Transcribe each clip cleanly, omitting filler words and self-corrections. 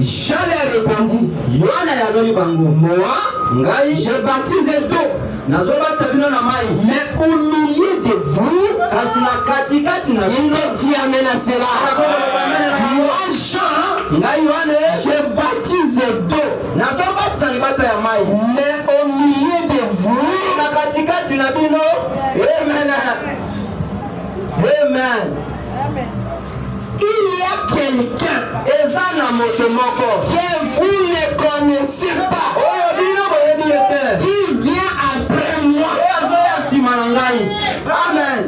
Jean lui répondit, moi, je baptise d'eau. Mais au milieu de vous, il me dit amen à cela. Moi, Jean, je baptise d'eau. Mais au milieu de vous, Amen. Il y a quelqu'un que vous ne connaissez pas, qui vient après moi. Amen.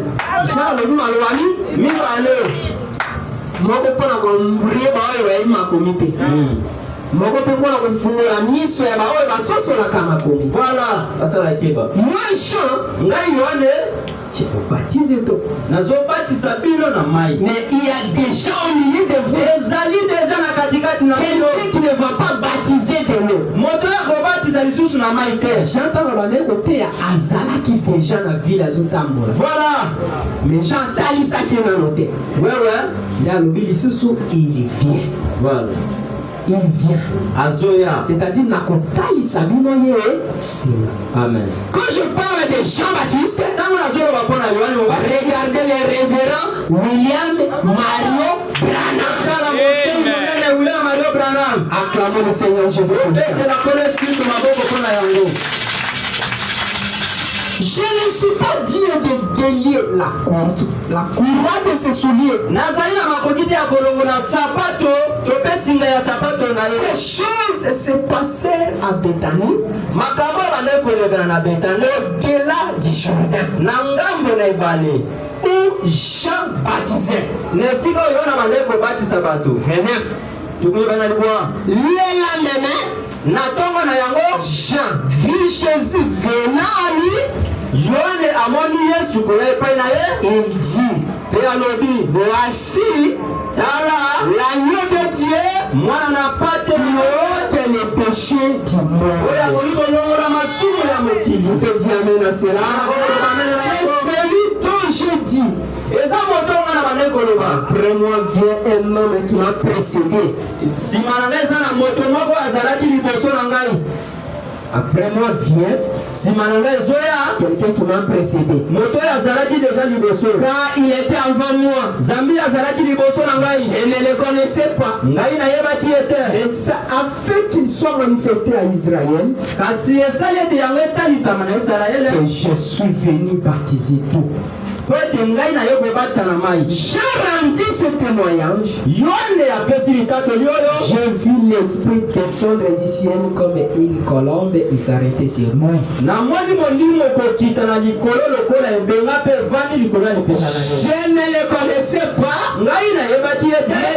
Voilà. Moi, Jean, je vous baptise d'eau. Mais il y a des gens au milieu de vous qui ne vont pas baptiser de l'eau. J'entends dans le côté à Azala qui est déjà dans la ville à Zotambola. Voilà. Mais j'entends ça qui est dans le côté. Il vient. Voilà. Il vient. Azoya. C'est-à-dire Nakotali Sabinoye. Amen. Quand je parle de Jean-Baptiste, regardez les révérends William Mario Branham. Acclamons le Seigneur Jésus-Christ. Je ne suis pas dit de délier la courroie de ses souliers. Ces choses se passèrent à Bethanie, au-delà du Jourdain, où Jean baptisait. 29. Le lendemain, Jean vit Jésus venant à lui. Il dit, voici l'agneau de Dieu qui ôte les péchés du monde. Vous pouvez dire amen à cela. C'est celui dont je dis. Après moi vient un homme qui m'a précédé. Après moi vient quelqu'un qui m'a précédé. Car il était avant moi. Je ne le connaissais pas. Et ça, afin qu'il soit manifesté à Israël, que je suis venu baptiser d'eau. J'ai rendu ce témoignage. J'ai vu l'esprit descendre du ciel comme une colombe et s'arrêter sur moi. Je ne le connaissais pas. Mais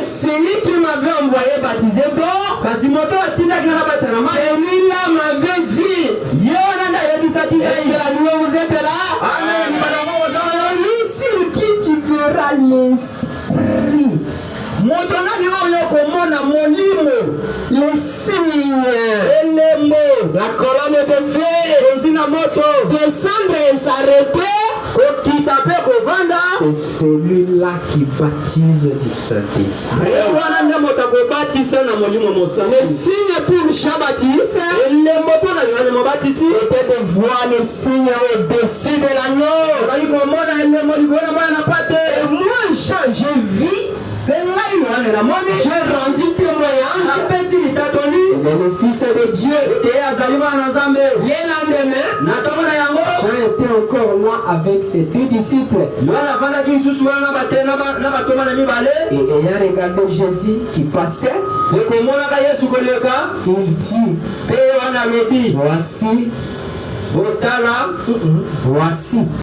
celui qui m'avait envoyé baptiser d'eau, celui-là m'avait dit, vous êtes là? L'esprit, les signes, la colonne de feu, descendre et s'arrêter. C'est celui-là qui baptise du Saint-Esprit. Les signes pour Jean-Baptiste, c'était de voir les signes au-dessus de l'agneau. Et moi, Jean, je vis. J'ai rendu témoignage. Il est le Fils de Dieu. Le lendemain, Jean était encore là avec ses deux disciples. Et ayant regardé Jésus qui passait, il dit, voici, voici